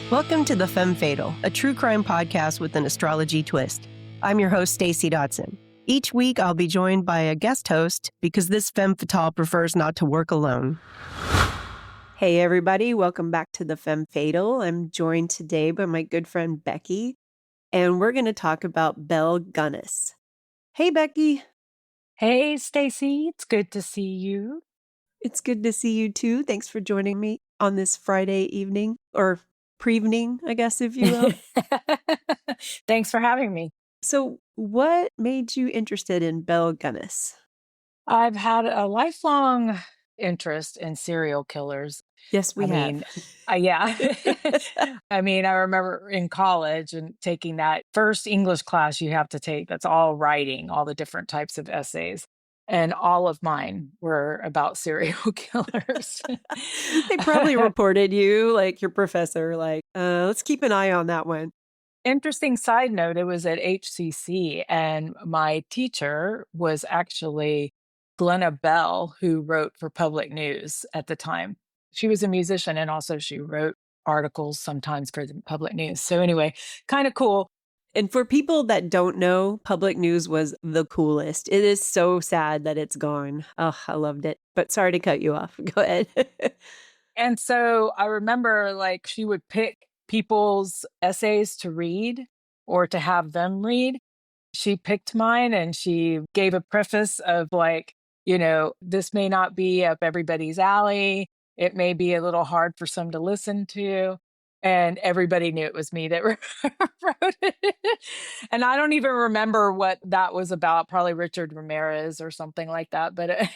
Welcome to the Femme Fatal, a true crime podcast with an astrology twist. I'm your host, Stacey Dotson. Each week, I'll be joined by a guest host because this Femme Fatale prefers not to work alone. Hey, everybody. Welcome back to the Femme Fatal. I'm joined today by my good friend, Becky, and we're going to talk about Belle Gunness. Hey, Becky. Hey, Stacey. It's good to see you. It's good to see you, too. Thanks for joining me on this Friday evening, or pre-evening, I guess, if you will. Thanks for having me. So what made you interested in Belle Gunness? I've had a lifelong interest in serial killers. Yes, we have. Yeah. I remember in college and taking that first English class you have to take, that's all writing, all the different types of essays. And all of mine were about serial killers. They probably reported you, like your professor, let's keep an eye on that one. Interesting side note, it was at HCC, and my teacher was actually Glenna Bell, who wrote for Public News at the time. She was a musician, and also she wrote articles sometimes for the Public News. So anyway, kind of cool. And for people that don't know, Public News was the coolest. It is so sad that it's gone. Oh, I loved it. But sorry to cut you off. Go ahead. And so I remember she would pick people's essays to read or to have them read. She picked mine and she gave a preface of this may not be up everybody's alley. It may be a little hard for some to listen to. And everybody knew it was me that wrote it. And I don't even remember what that was about. Probably Richard Ramirez or something like that. But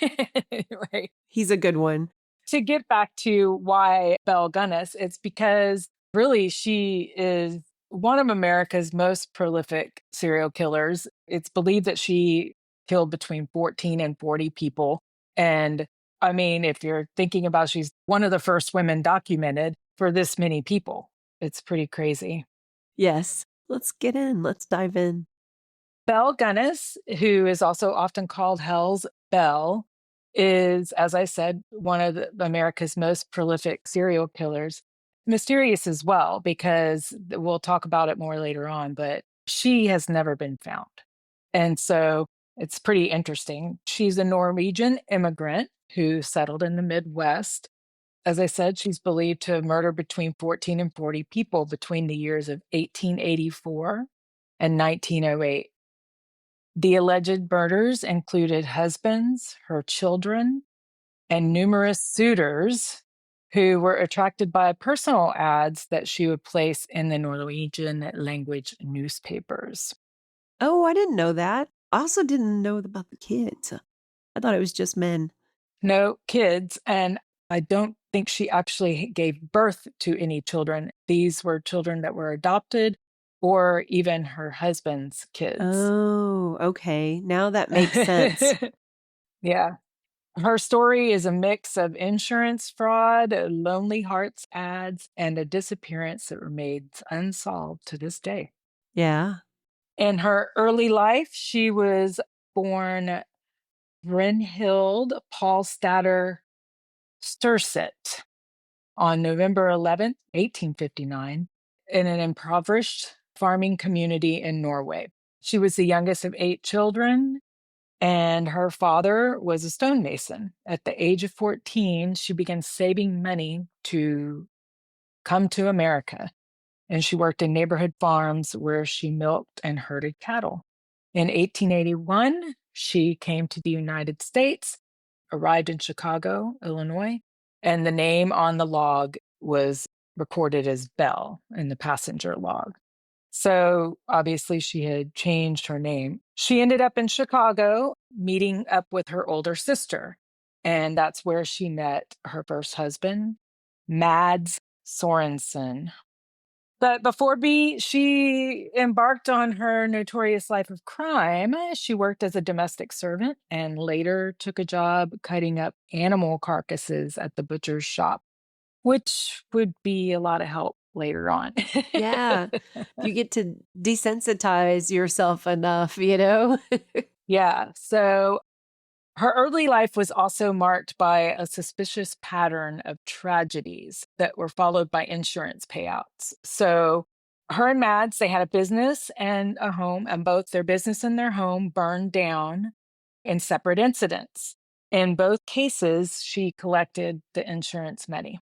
anyway. He's a good one. To get back to why Belle Gunness, it's because really she is one of America's most prolific serial killers. It's believed that she killed between 14 and 40 people. And if you're thinking about, she's one of the first women documented for this many people. It's pretty crazy. Yes. Let's get in. Let's dive in. Belle Gunness, who is also often called Hell's Belle, is, as I said, one of America's most prolific serial killers. Mysterious as well, because we'll talk about it more later on, but she has never been found. And so it's pretty interesting. She's a Norwegian immigrant who settled in the Midwest. As I said, she's believed to have murdered between 14 and 40 people between the years of 1884 and 1908. The alleged murders included husbands, her children, and numerous suitors who were attracted by personal ads that she would place in the Norwegian language newspapers. Oh, I didn't know that. I also didn't know about the kids. I thought it was just men. No kids. And I don't think she actually gave birth to any children. These were children that were adopted or even her husband's kids. Oh, okay. Now that makes sense. Yeah. Her story is a mix of insurance fraud, Lonely Hearts ads, and a disappearance that remains unsolved to this day. Yeah. In her early life, she was born Brynhild Paulstatter Sturset on November 11th, 1859, in an impoverished farming community in Norway. She was the youngest of 8 children, and her father was a stonemason. At the age of 14, she began saving money to come to America, and she worked in neighborhood farms where she milked and herded cattle. In 1881, she came to the United States, arrived in Chicago, Illinois, and the name on the log was recorded as Belle in the passenger log. So obviously she had changed her name. She ended up in Chicago meeting up with her older sister. And that's where she met her first husband, Mads Sorensen. But before she embarked on her notorious life of crime, she worked as a domestic servant and later took a job cutting up animal carcasses at the butcher's shop, which would be a lot of help later on. Yeah. You get to desensitize yourself enough, Yeah. So Her early life was also marked by a suspicious pattern of tragedies that were followed by insurance payouts. So, her and Mads, they had a business and a home, and both their business and their home burned down in separate incidents. In both cases, she collected the insurance money.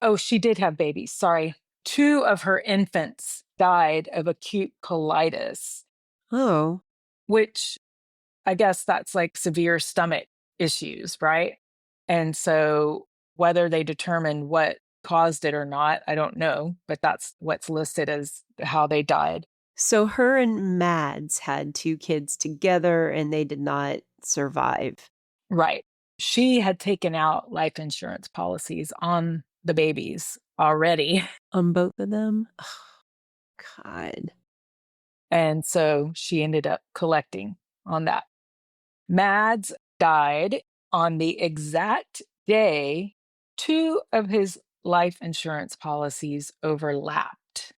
Oh, she did have babies. Sorry. Two of her infants died of acute colitis, Oh, which I guess that's like severe stomach issues, right? And so whether they determined what caused it or not, I don't know, but that's what's listed as how they died. so her and Mads had 2 kids together and they did not survive. Right. She had taken out life insurance policies on the babies already. On both of them? Oh, God. And so she ended up collecting on that. Mads died on the exact day two of his life insurance policies overlapped.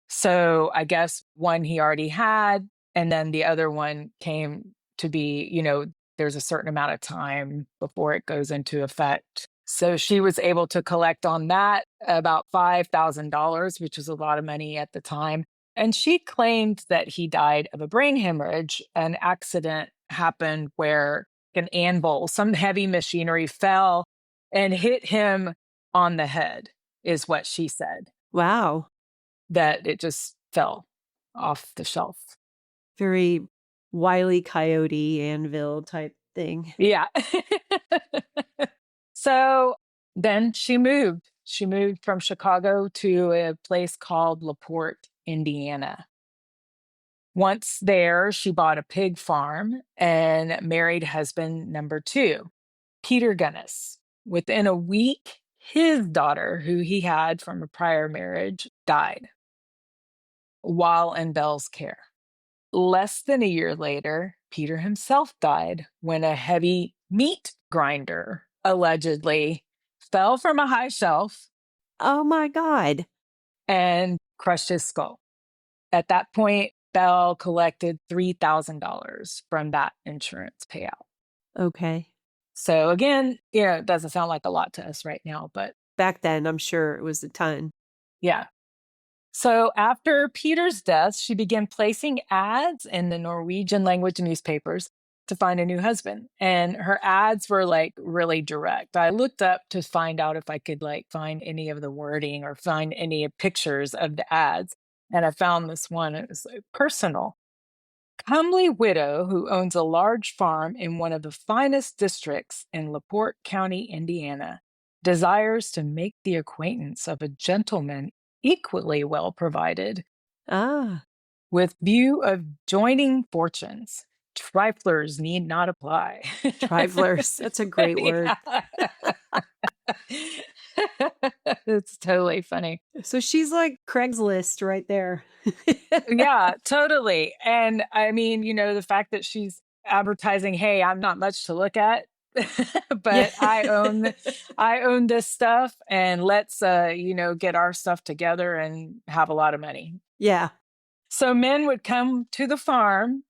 So I guess one he already had, and then the other one came to be, there's a certain amount of time before it goes into effect. So she was able to collect on that about $5,000, which was a lot of money at the time. And she claimed that he died of a brain hemorrhage. An accident happened where an anvil, some heavy machinery fell and hit him on the head, is what she said, Wow. that it just fell off the shelf. Very Wile E. Coyote anvil type thing. Yeah. So then she moved. She moved from Chicago to a place called LaPorte, Indiana. Once there, she bought a pig farm and married husband number 2, Peter Gunness. Within a week, his daughter, who he had from a prior marriage, died while in Belle's care. Less than a year later, Peter himself died when a heavy meat grinder allegedly fell from a high shelf Oh my God. and crushed his skull. At that point, Belle collected $3,000 from that insurance payout. Okay. So again, it doesn't sound like a lot to us right now, but Back then, I'm sure it was a ton. yeah. So after Peter's death, she began placing ads in the Norwegian language newspapers to find a new husband. And her ads were like really direct. I looked up to find out if I could like find any of the wording or find any pictures of the ads. And I found this one. It was like personal. Comely widow who owns a large farm in one of the finest districts in LaPorte County, Indiana, desires to make the acquaintance of a gentleman equally well provided, Ah, with view of joining fortunes. Triflers need not apply. triflers. That's a great word. It's totally funny. So she's like Craigslist right there. Yeah, totally. And I mean, the fact that she's advertising, hey, I'm not much to look at, Yeah. but I own this stuff, and let's get our stuff together and have a lot of money. Yeah. So men would come to the farm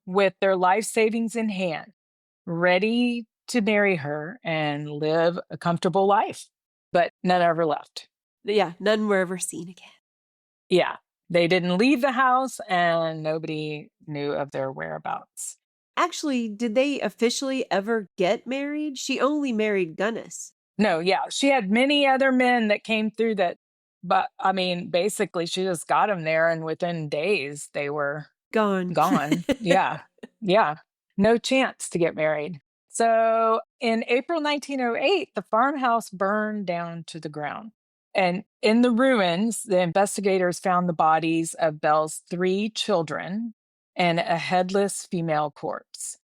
with their life savings in hand, ready to marry her and live a comfortable life, but none ever left. Yeah. None were ever seen again. Yeah. They didn't leave the house and nobody knew of their whereabouts. Actually, did they officially ever get married? She only married Gunness. No, yeah. She had many other men that came through that, but I mean, basically, she just got them there and within days they were Gone. gone. Yeah. Yeah. No chance to get married. So in April 1908, the farmhouse burned down to the ground. And in the ruins, the investigators found the bodies of Belle's 3 children and a headless female corpse.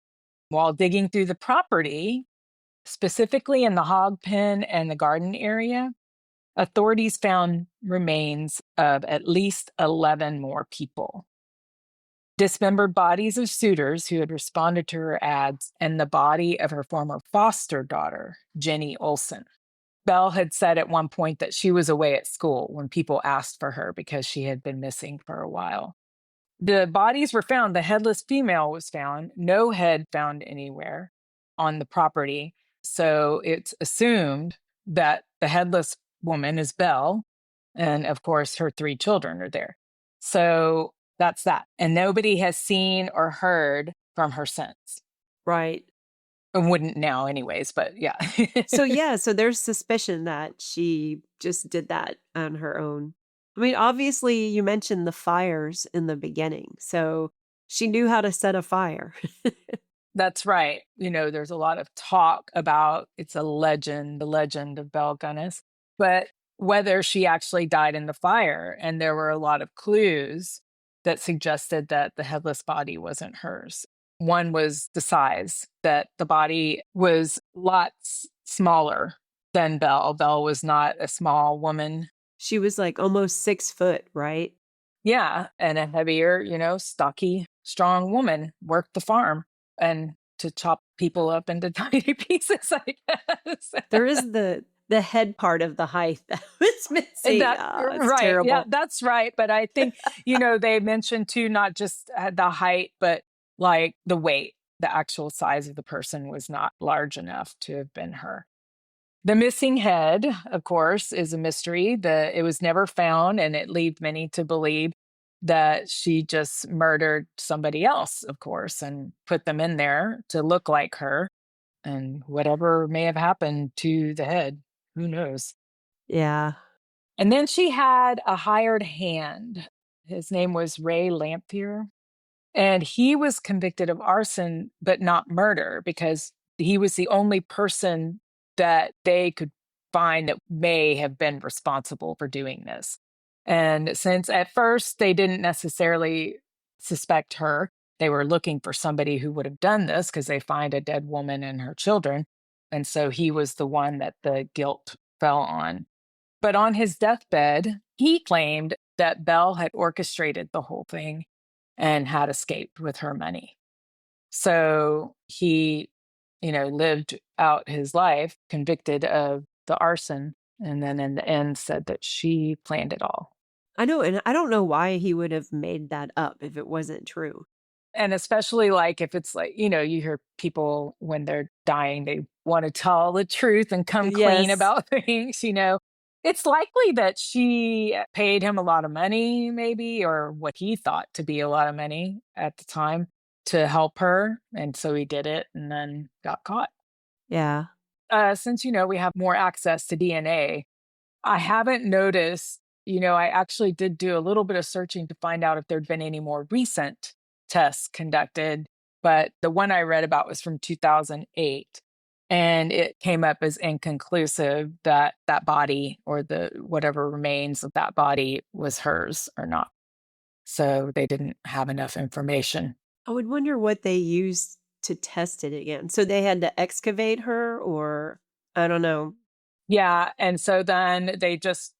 While digging through the property, specifically in the hog pen and the garden area, authorities found remains of at least 11 more people. Dismembered bodies of suitors who had responded to her ads, and the body of her former foster daughter, Jenny Olson. Belle had said at one point that she was away at school when people asked for her because she had been missing for a while. The bodies were found. The headless female was found, no head found anywhere. on the property. So it's assumed that the headless woman is Belle. And of course, her 3 children are there. So that's that. And nobody has seen or heard from her since. Right. And wouldn't now, anyways, but yeah. So there's suspicion that she just did that on her own. I mean, obviously, you mentioned the fires in the beginning. So she knew how to set a fire. That's right. There's a lot of talk about it's a legend, the legend of Belle Gunness, but whether she actually died in the fire. And there were a lot of clues that suggested that the headless body wasn't hers. One was the size, that the body was lots smaller than Belle. Belle was not a small woman. She was like almost 6 foot, right? Yeah. And a heavier, stocky, strong woman, worked the farm and to chop people up into tiny pieces, I guess. There is the head part of the height that was missing. It's Right. terrible. Yeah, that's right. But I think, they mentioned too, not just the height, but like the weight. The actual size of the person was not large enough to have been her. The missing head, of course, is a mystery. It was never found, and it leads many to believe that she just murdered somebody else, of course, and put them in there to look like her. And whatever may have happened to the head, who knows? Yeah. And then she had a hired hand. His name was Ray Lamphere. And he was convicted of arson, but not murder, because he was the only person that they could find that may have been responsible for doing this. And since at first they didn't necessarily suspect her, they were looking for somebody who would have done this because they find a dead woman and her children. And so he was the one that the guilt fell on. But on his deathbed, he claimed that Belle had orchestrated the whole thing and had escaped with her money. So he, lived out his life convicted of the arson, and then in the end said that she planned it all. I know, and I don't know why he would have made that up if it wasn't true. And especially like if it's like, you hear people when they're dying, they want to tell the truth and come clean Yes. about things. It's likely that she paid him a lot of money, maybe, or what he thought to be a lot of money at the time to help her. And so he did it and then got caught. Yeah. Since, we have more access to DNA, I haven't noticed, I actually did do a little bit of searching to find out if there'd been any more recent tests conducted. But the one I read about was from 2008. And it came up as inconclusive that that body or the whatever remains of that body was hers or not. So they didn't have enough information. I would wonder what they used to test it again. So they had to excavate her, or I don't know. Yeah. And so then they just,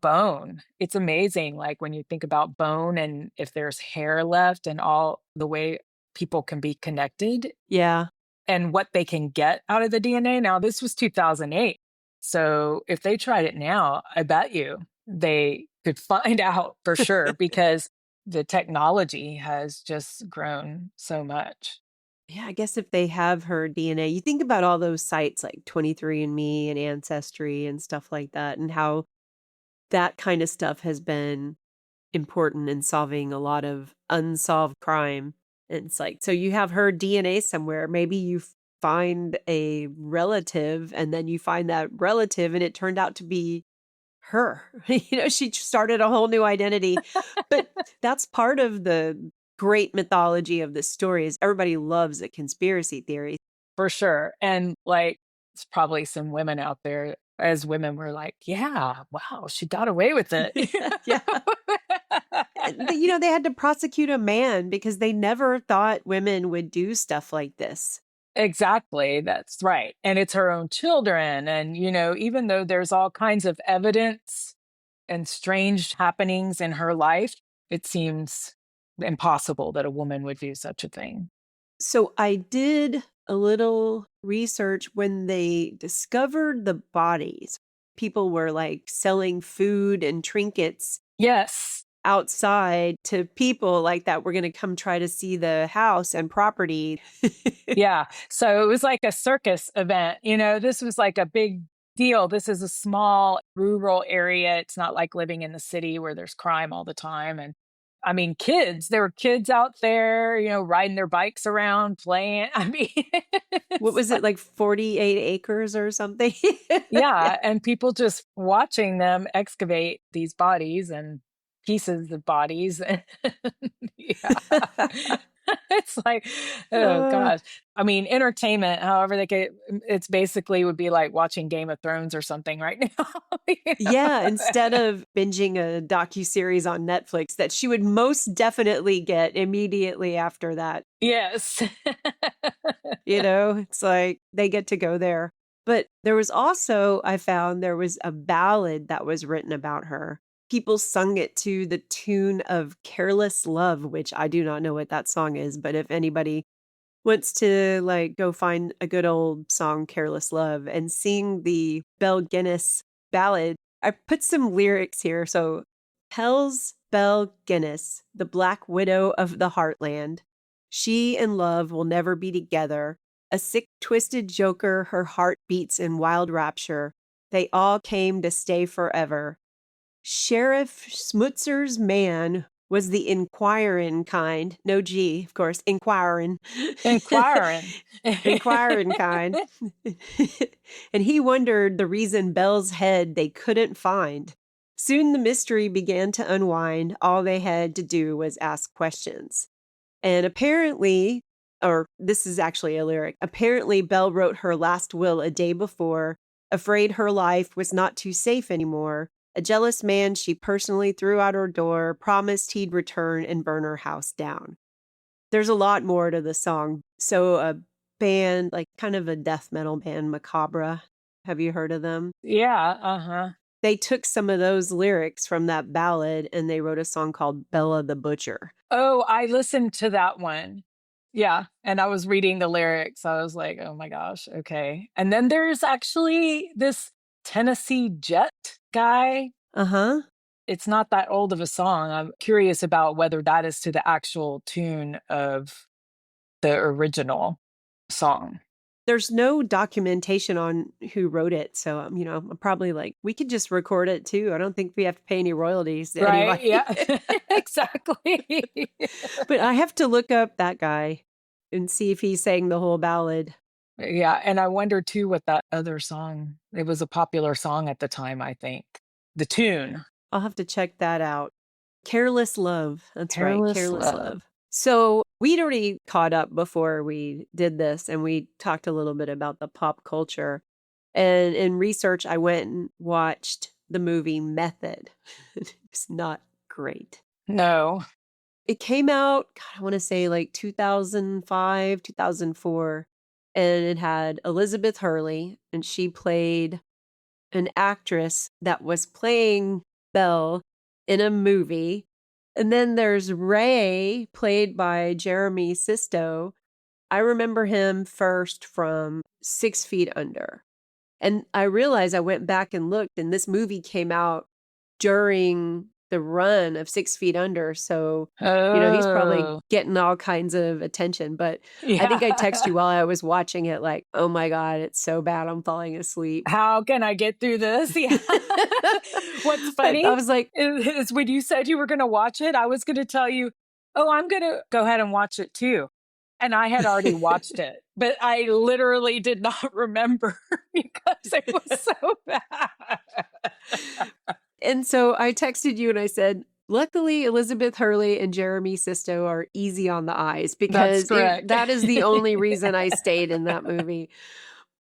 bone. It's amazing. Like when you think about bone and if there's hair left and all the way people can be connected. Yeah. And what they can get out of the DNA. Now, this was 2008. So if they tried it now, I bet you they could find out for sure because the technology has just grown so much. Yeah, I guess if they have her DNA, you think about all those sites like 23andMe and Ancestry and stuff like that, and how that kind of stuff has been important in solving a lot of unsolved crime. And it's like, so you have her DNA somewhere. Maybe you find a relative and then you find that relative and it turned out to be her. She started a whole new identity. But that's part of the great mythology of this story is everybody loves a conspiracy theory. For sure. And like, it's probably some women out there as women were like, yeah, wow, she got away with it. Yeah. They had to prosecute a man because they never thought women would do stuff like this. Exactly. That's right. And it's her own children. And, even though there's all kinds of evidence and strange happenings in her life, it seems impossible that a woman would do such a thing. So I did a little research when they discovered the bodies. People were like selling food and trinkets. Yes. outside to people like that were going to come try to see the house and property. Yeah. So it was like a circus event. This was like a big deal. This is a small rural area. It's not like living in the city where there's crime all the time. And I mean, there were kids out there, riding their bikes around, playing. I mean, What was it, like 48 acres or something? yeah. And people just watching them excavate these bodies and pieces of bodies. Yeah. It's like, oh Uh, gosh. I mean, entertainment, however it's basically would be like watching Game of Thrones or something right now. yeah, instead of binging a docuseries on Netflix that she would most definitely get immediately after that. Yes. It's like they get to go there. But there was also, I found there was a ballad that was written about her. People sung it to the tune of Careless Love, which I do not know what that song is, but if anybody wants to like go find a good old song, Careless Love, and sing the Belle Gunness ballad, I put some lyrics here. So, tells Belle Gunness, the black widow of the heartland, she and love will never be together. A sick, twisted joker, her heart beats in wild rapture. They all came to stay forever. Sheriff Smutzer's man was the inquirin kind. No G, of course, inquirin. Inquiring. Inquiring kind. And he wondered the reason Belle's head they couldn't find. Soon the mystery began to unwind. All they had to do was ask questions. And apparently, or this is actually a lyric, apparently Belle wrote her last will a day before, afraid her life was not too safe anymore. A jealous man she personally threw out her door, promised he'd return and burn her house down. There's a lot more to the song. So a band, like kind of a death metal band, Macabre, have you heard of them? Yeah. Uh-huh. They took some of those lyrics from that ballad and they wrote a song called Bella the Butcher. Oh, I listened to that one. Yeah. And I was reading the lyrics. I was like, oh my gosh. Okay. And then there's actually this Tennessee Jet guy. Uh-huh. It's not that old of a song. I'm curious about whether that is to the actual tune of the original song. There's no documentation on who wrote it. So, I'm probably like, we could just record it too. I don't think we have to pay any royalties to Right? anybody. Yeah. Exactly. But I have to look up that guy and see if he sang the whole ballad. Yeah. And I wonder too what that other song, it was a popular song at the time, I think. The tune. I'll have to check that out. Careless Love. That's right. Careless Careless Love. Love. So we'd already caught up before we did this and we talked a little bit about the pop culture. And in research, I went and watched the movie Method. It's not great. No. It came out, God, I want to say like 2005, 2004. And it had Elizabeth Hurley, and she played an actress that was playing Belle in a movie. And then there's Ray, played by Jeremy Sisto. I remember him first from 6 Feet Under. And I realized I went back and looked, and this movie came out during the run of 6 Feet Under. So, he's probably Oh. getting all kinds of attention. But Yeah. I think I texted you while I was watching it, like, oh my God, it's so bad. I'm falling asleep. How can I get through this? Yeah. What's funny I was like, is when you said you were going to watch it, I was going to tell you, oh, I'm going to go ahead and watch it too. And I had already watched it, but I literally did not remember because it was so bad. and so I texted you and I said, luckily, Elizabeth Hurley and Jeremy Sisto are easy on the eyes because correct. that is the only reason I stayed in that movie.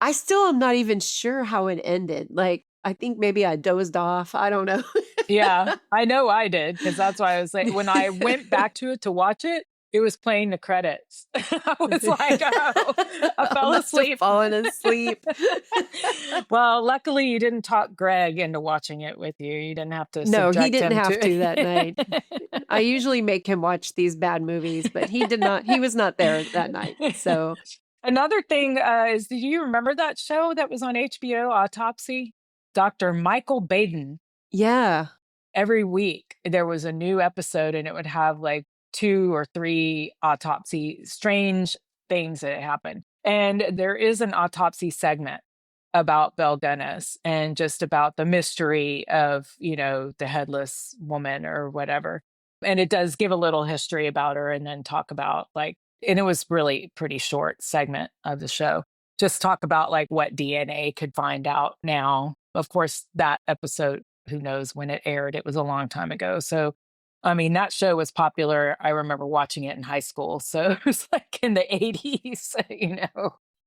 I still am not even sure how it ended. Like, I think maybe I dozed off. I don't know. Yeah, I know I did because that's why I was like, when I went back to it to watch it, it was playing the credits. I was like, oh, I fell asleep. Falling asleep. Well, luckily you didn't talk Greg into watching it with you. You didn't have to. No, he subject didn't him have to that night. I usually make him watch these bad movies, but he did not. He was not there that night. So another thing is, do you remember that show that was on HBO, Autopsy? Dr. Michael Baden. yeah. every week there was a new episode, and it would have like 2 or 3 strange things that happened. And there is an autopsy segment about Belle Gunness and just about the mystery of, the headless woman or whatever. And it does give a little history about her and then talk about and it was really pretty short segment of the show. Just talk about like what DNA could find out now. Of course, that episode, who knows when it aired? It was a long time ago. So, I mean, that show was popular. I remember watching it in high school. So it was like in the 80s,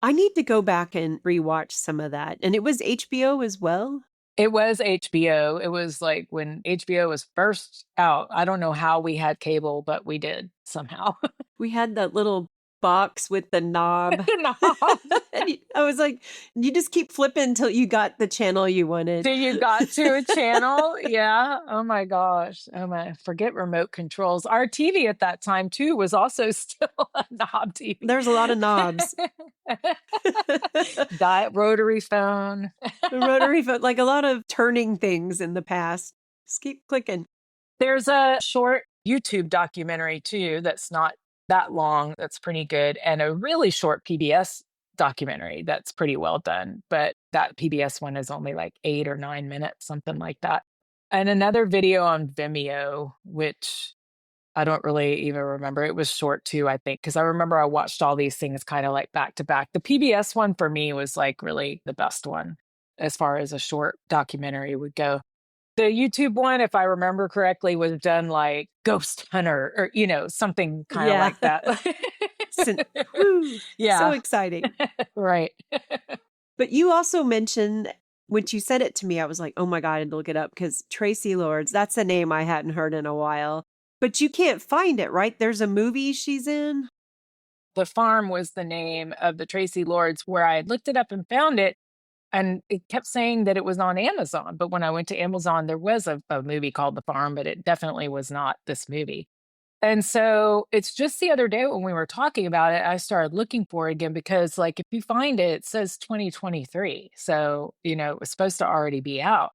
I need to go back and rewatch some of that. And it was HBO as well? It was HBO. It was like when HBO was first out. I don't know how we had cable, but we did somehow. We had that little box with the knob. I was like, you just keep flipping until you got the channel you wanted. Till you got to a channel? Yeah. Oh my gosh. Oh my, forget remote controls. Our TV at that time too was also still a knob TV. There's a lot of knobs. Rotary phone. Rotary phone, like a lot of turning things in the past. Just keep clicking. There's a short YouTube documentary too that's not that long. That's pretty good. And a really short PBS documentary that's pretty well done. But that PBS one is only like 8 or 9 minutes, something like that. And another video on Vimeo, which I don't really even remember. It was short too, I think, because I remember I watched all these things kind of like back to back. The PBS one for me was like really the best one as far as a short documentary would go. The YouTube one, if I remember correctly, was done like Ghost Hunter or, something kind of like that. Yeah. So exciting. Right. But you also mentioned, when you said it to me, I was like, oh my God, I'd look it up because Tracy Lords, that's a name I hadn't heard in a while. But you can't find it, right? There's a movie she's in. The Farm was the name of the Tracy Lords, where I had looked it up and found it. And it kept saying that it was on Amazon. But when I went to Amazon, there was a movie called The Farm, but it definitely was not this movie. And so it's just the other day when we were talking about it, I started looking for it again because, like, if you find it, it says 2023. So, it was supposed to already be out.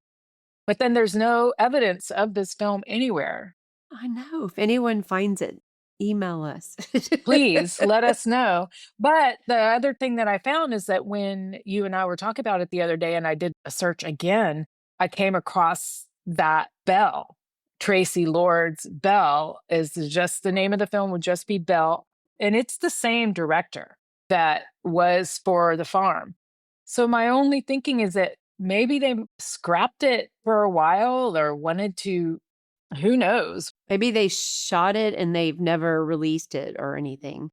But then there's no evidence of this film anywhere. I know. If anyone finds it, email us. Please let us know. But the other thing that I found is that when you and I were talking about it the other day and I did a search again, I came across that Belle. Tracy Lords' Belle is just the name of the film, would just be Belle. And it's the same director that was for The Farm. So my only thinking is that maybe they scrapped it for a while or wanted to, who knows? Maybe they shot it and they've never released it or anything.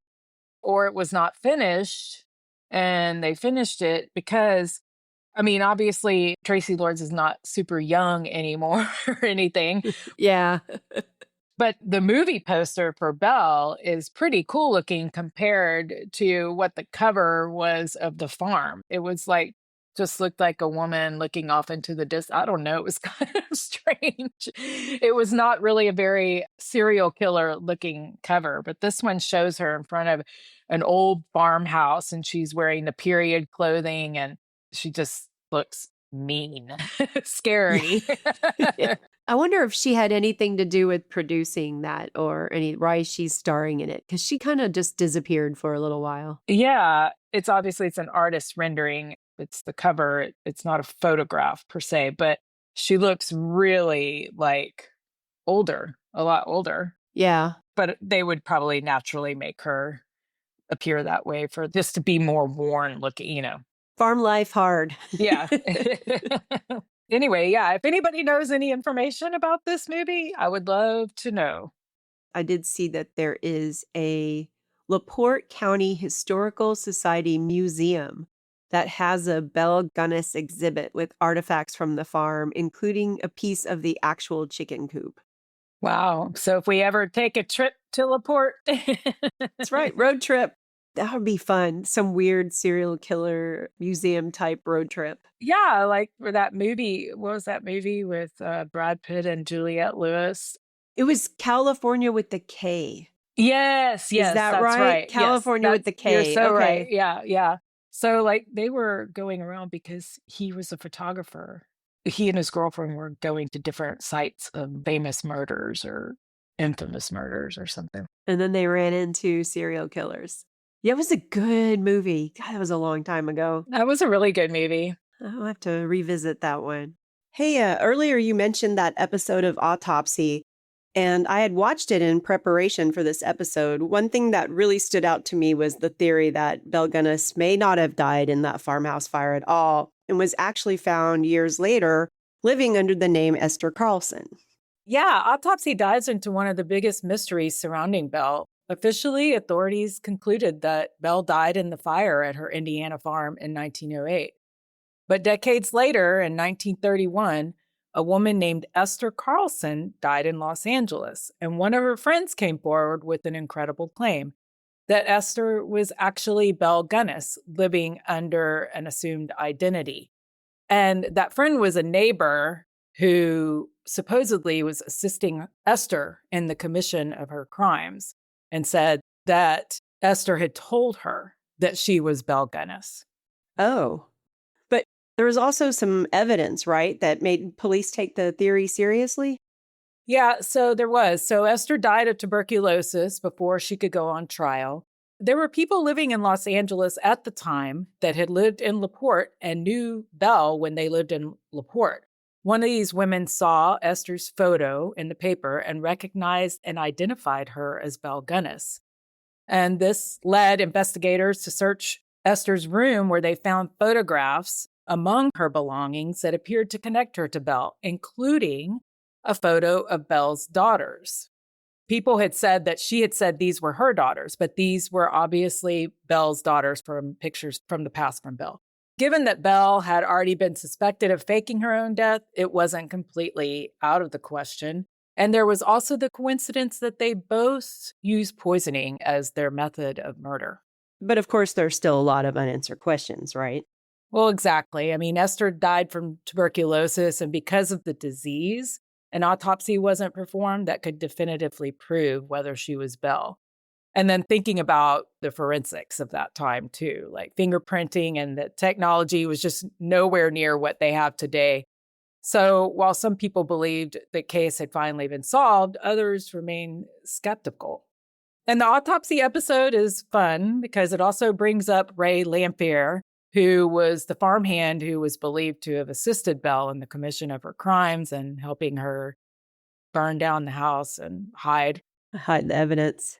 Or it was not finished and they finished it because, obviously Tracy Lords is not super young anymore or anything. Yeah. But the movie poster for Belle is pretty cool looking compared to what the cover was of The Farm. It was like, just looked like a woman looking off into the distance. I don't know. It was kind of strange. It was not really a very serial killer looking cover, but this one shows her in front of an old farmhouse and she's wearing the period clothing and she just looks mean, scary. Yeah. I wonder if she had anything to do with producing that or why she's starring in it, because she kind of just disappeared for a little while. Yeah, it's an artist rendering. It's the cover. It's not a photograph per se, but she looks really like older, a lot older. Yeah. But they would probably naturally make her appear that way for this to be more worn looking, Farm life hard. Yeah. Anyway, yeah, if anybody knows any information about this movie, I would love to know. I did see that there is a LaPorte County Historical Society Museum that has a Belle Gunness exhibit with artifacts from the farm, including a piece of the actual chicken coop. Wow. So if we ever take a trip to LaPorte. That's right. Road trip. That would be fun. Some weird serial killer museum type road trip. Yeah. Like for that movie. What was that movie with Brad Pitt and Juliette Lewis? It was California with the K. Yes. Is that that's right? California yes, with the K. You're so okay. right. Yeah. Yeah. So like they were going around because he was a photographer he and his girlfriend were going to different sites of famous murders or infamous murders or something. And then they ran into serial killers. Yeah, it was a good movie. God, that was a long time ago. That was a really good movie. I'll have to revisit that one. Hey, earlier you mentioned that episode of Autopsy, and I had watched it in preparation for this episode. One thing that really stood out to me was the theory that Belle Gunness may not have died in that farmhouse fire at all and was actually found years later living under the name Esther Carlson. Yeah, Autopsy dives into one of the biggest mysteries surrounding Belle. Officially, authorities concluded that Belle died in the fire at her Indiana farm in 1908. But decades later, in 1931, a woman named Esther Carlson died in Los Angeles, and one of her friends came forward with an incredible claim that Esther was actually Belle Gunness, living under an assumed identity. And that friend was a neighbor who supposedly was assisting Esther in the commission of her crimes and said that Esther had told her that she was Belle Gunness. Oh, but there was also some evidence, right, that made police take the theory seriously? Yeah, so there was. So Esther died of tuberculosis before she could go on trial. There were people living in Los Angeles at the time that had lived in LaPorte and knew Belle when they lived in LaPorte. One of these women saw Esther's photo in the paper and recognized and identified her as Belle Gunness. And this led investigators to search Esther's room, where they found photographs among her belongings that appeared to connect her to Belle, including a photo of Belle's daughters. People had said that she had said these were her daughters, but these were obviously Belle's daughters from pictures from the past from Belle. Given that Belle had already been suspected of faking her own death, it wasn't completely out of the question. And there was also the coincidence that they both used poisoning as their method of murder. But of course, there's still a lot of unanswered questions, right? Well, exactly. I mean, Esther died from tuberculosis, and because of the disease, an autopsy wasn't performed that could definitively prove whether she was Belle. And then thinking about the forensics of that time, too, like fingerprinting, and the technology was just nowhere near what they have today. So while some people believed the case had finally been solved, others remain skeptical. And the autopsy episode is fun because it also brings up Ray Lamphere, who was the farmhand who was believed to have assisted Belle in the commission of her crimes and helping her burn down the house and hide. Hide the evidence.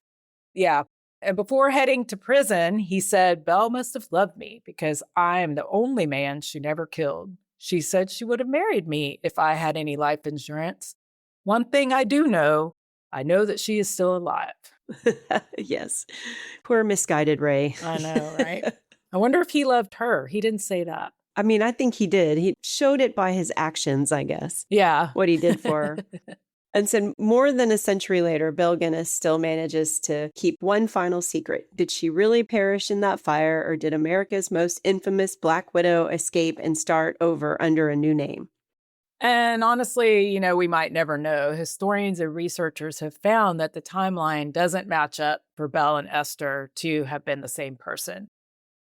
Yeah. And before heading to prison, he said, Belle must have loved me because I am the only man she never killed. She said she would have married me if I had any life insurance. One thing I do know, I know that she is still alive. Yes. Poor misguided Ray. I know, right? I wonder if he loved her. He didn't say that. I mean, I think he did. He showed it by his actions, I guess. Yeah. What he did for her. And so more than a century later, Belle Gunness still manages to keep one final secret. Did she really perish in that fire, or did America's most infamous Black Widow escape and start over under a new name? And honestly, we might never know. Historians and researchers have found that the timeline doesn't match up for Belle and Esther to have been the same person.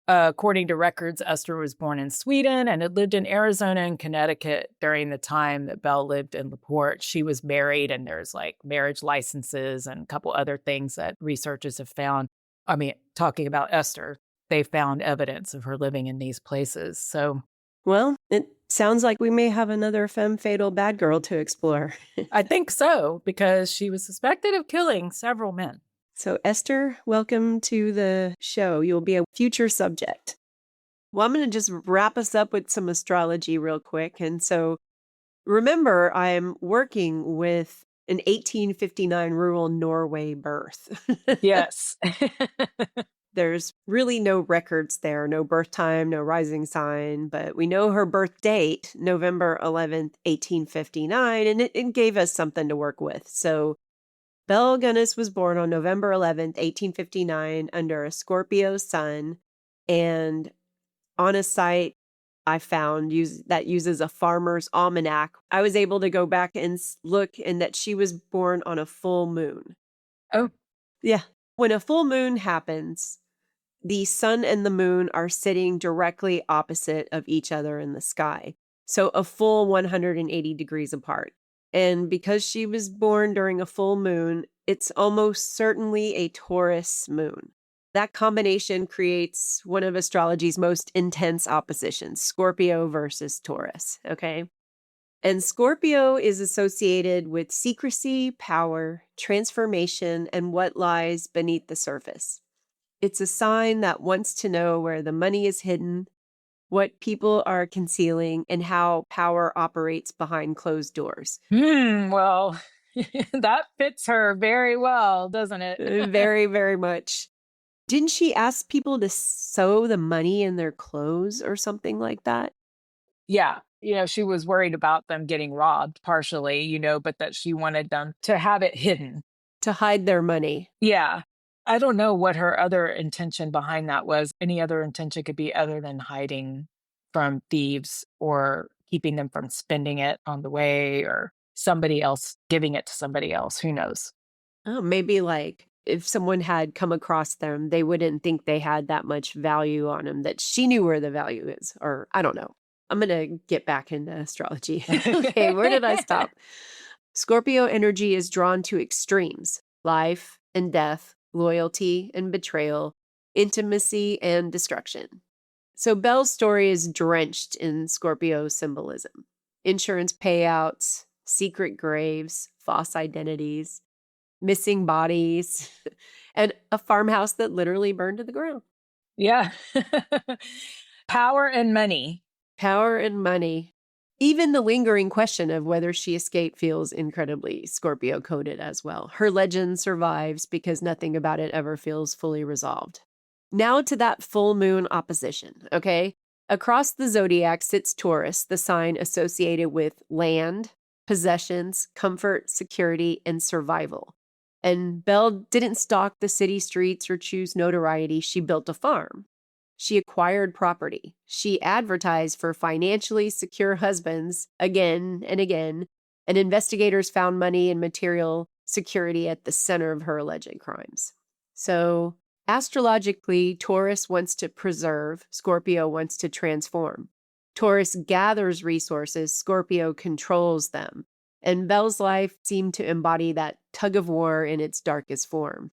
According to records, Esther was born in Sweden and had lived in Arizona and Connecticut during the time that Belle lived in LaPorte. She was married, and there's like marriage licenses and a couple other things that researchers have found. I mean, talking about Esther, they found evidence of her living in these places. So, well, it sounds like we may have another femme fatal bad girl to explore. I think so, because she was suspected of killing several men. So, Esther, welcome to the show. You'll be a future subject. Well, I'm going to just wrap us up with some astrology real quick. And so, remember, I am working with an 1859 rural Norway birth. Yes. There's really no records there, no birth time, no rising sign, but we know her birth date, November 11th, 1859, and it gave us something to work with. So, Belle Gunness was born on November 11th, 1859, under a Scorpio sun, and on a site I found that uses a farmer's almanac, I was able to go back and look, and that she was born on a full moon. Oh. Yeah. When a full moon happens, the sun and the moon are sitting directly opposite of each other in the sky. So a full 180 degrees apart. And because she was born during a full moon, it's almost certainly a Taurus moon. That combination creates one of astrology's most intense oppositions, Scorpio versus Taurus, okay? And Scorpio is associated with secrecy, power, transformation, and what lies beneath the surface. It's a sign that wants to know where the money is hidden, what people are concealing, and how power operates behind closed doors. Well, that fits her very well, doesn't it? Very, very much. Didn't she ask people to sew the money in their clothes or something like that? Yeah. She was worried about them getting robbed partially, but that she wanted them to have it hidden. To hide their money. Yeah. I don't know what her other intention behind that was. Any other intention could be other than hiding from thieves or keeping them from spending it on the way or somebody else giving it to somebody else. Who knows? Oh, maybe like if someone had come across them, they wouldn't think they had that much value on them, that she knew where the value is. Or I don't know. I'm going to get back into astrology. Okay, where did I stop? Scorpio energy is drawn to extremes: life and death, loyalty and betrayal, intimacy and destruction. So Belle's story is drenched in Scorpio symbolism: insurance payouts, secret graves, false identities, missing bodies, and a farmhouse that literally burned to the ground. Yeah. Power and money. Power and money. Even the lingering question of whether she escaped feels incredibly Scorpio coded as well. Her legend survives because nothing about it ever feels fully resolved. Now to that full moon opposition, okay? Across the zodiac sits Taurus, the sign associated with land, possessions, comfort, security, and survival. And Belle didn't stalk the city streets or choose notoriety. She built a farm. She acquired property. She advertised for financially secure husbands again and again, and investigators found money and material security at the center of her alleged crimes. So, astrologically, Taurus wants to preserve, Scorpio wants to transform. Taurus gathers resources, Scorpio controls them. And Belle's life seemed to embody that tug of war in its darkest form.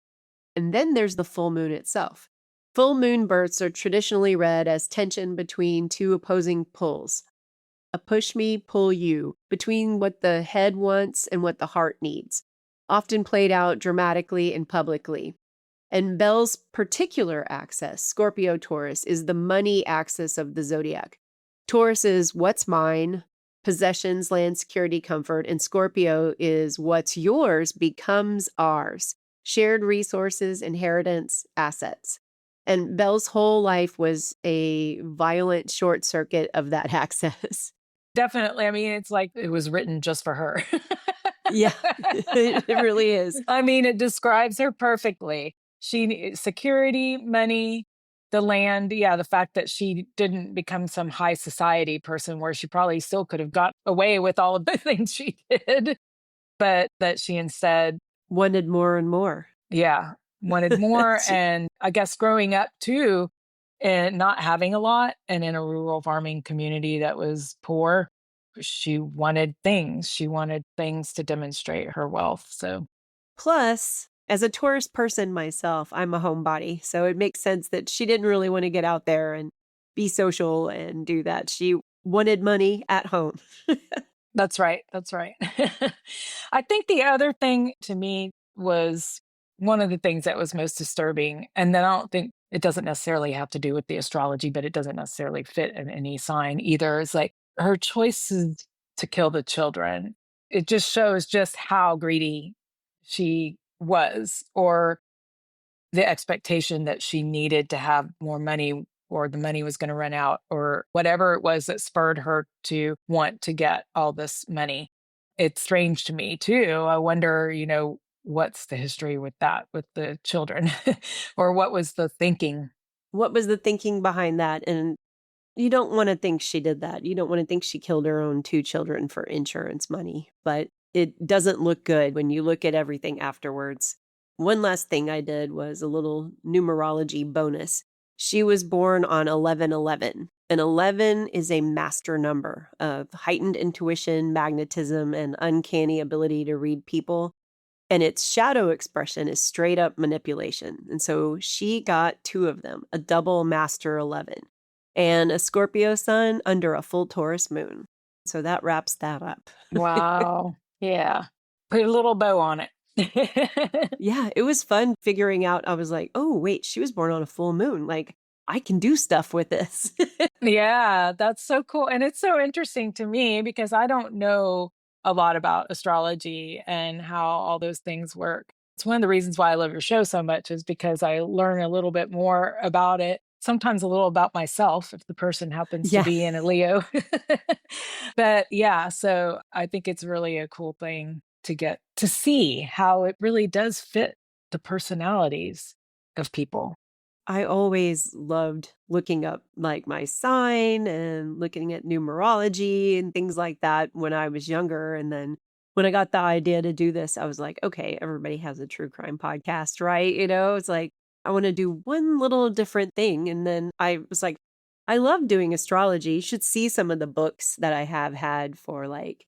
And then there's the full moon itself. Full moon births are traditionally read as tension between two opposing pulls, a push me, pull you, between what the head wants and what the heart needs, often played out dramatically and publicly. And Belle's particular axis, Scorpio Taurus, is the money axis of the zodiac. Taurus is what's mine, possessions, land, security, comfort, and Scorpio is what's yours becomes ours, shared resources, inheritance, assets. And Belle's whole life was a violent short circuit of that axis. Definitely. I mean, it's like it was written just for her. Yeah, it really is. I mean, it describes her perfectly. Security, money, the land. Yeah, the fact that she didn't become some high society person where she probably still could have got away with all of the things she did, but that she instead wanted more and more. Yeah, wanted more. And I guess growing up too, and not having a lot, and in a rural farming community that was poor, she wanted things. She wanted things to demonstrate her wealth. So, plus, as a Taurus person myself, I'm a homebody. So it makes sense that she didn't really want to get out there and be social and do that. She wanted money at home. That's right. That's right. I think the other thing to me was one of the things that was most disturbing, and then I don't think it doesn't necessarily have to do with the astrology, but it doesn't necessarily fit in any sign either. It's like her choices to kill the children. It just shows just how greedy she was, or the expectation that she needed to have more money or the money was going to run out or whatever it was that spurred her to want to get all this money. It's strange to me too. I wonder, what's the history with that, with the children or what was the thinking? What was the thinking behind that? And you don't want to think she did that. You don't want to think she killed her own 2 children for insurance money, but it doesn't look good when you look at everything afterwards. One last thing I did was a little numerology bonus. She was born on 11/11, An 11 is a master number of heightened intuition, magnetism, and uncanny ability to read people. And its shadow expression is straight up manipulation. And so she got 2 of them, a double master 11 and a Scorpio sun under a full Taurus moon. So that wraps that up. Wow. Yeah. Put a little bow on it. Yeah, it was fun figuring out. I was like, oh, wait, she was born on a full moon. Like, I can do stuff with this. Yeah, that's so cool. And it's so interesting to me because I don't know a lot about astrology and how all those things work. It's one of the reasons why I love your show so much is because I learn a little bit more about it, sometimes a little about myself if the person happens to Yeah. be in a Leo. But yeah, so I think it's really a cool thing to get to see how it really does fit the personalities of people. I always loved looking up like my sign and looking at numerology and things like that when I was younger. And then when I got the idea to do this, I was like, okay, everybody has a true crime podcast, right? It's like, I want to do one little different thing. And then I was like, I love doing astrology. You should see some of the books that I have had for like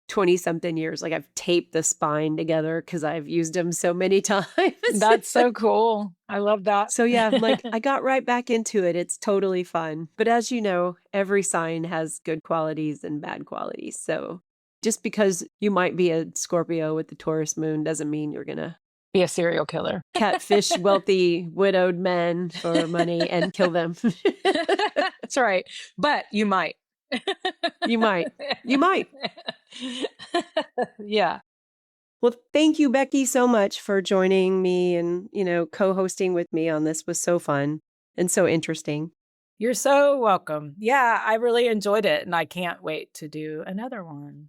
20 something years. Like I've taped the spine together because I've used them so many times. That's so cool. I love that. So yeah, like I got right back into it. It's totally fun. But as you know, every sign has good qualities and bad qualities. So just because you might be a Scorpio with the Taurus moon doesn't mean you're going to Be a serial killer. catfish wealthy widowed men for money and kill them. That's right. But you might. You might. You might. Yeah. Well, thank you, Becky, so much for joining me and, co-hosting with me on this. Was so fun and so interesting. You're so welcome. Yeah, I really enjoyed it and I can't wait to do another one.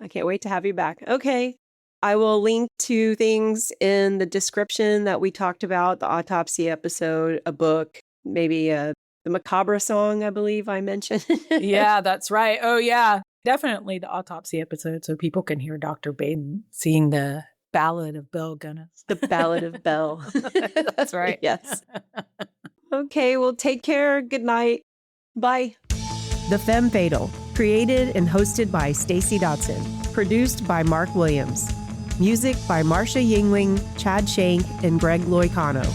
I can't wait to have you back. Okay. I will link to things in the description that we talked about, the autopsy episode, a book, maybe the macabre song, I believe I mentioned. Yeah, that's right. Oh, yeah. Definitely the autopsy episode so people can hear Dr. Baden sing the ballad of Belle Gunness. The Ballad of Belle. That's right. Yes. Okay, well, take care. Good night. Bye. The Femme Fatal, created and hosted by Stacey Dotson, produced by Mark Williams. Music by Marcia Yingling, Chad Shank, and Greg Loicano.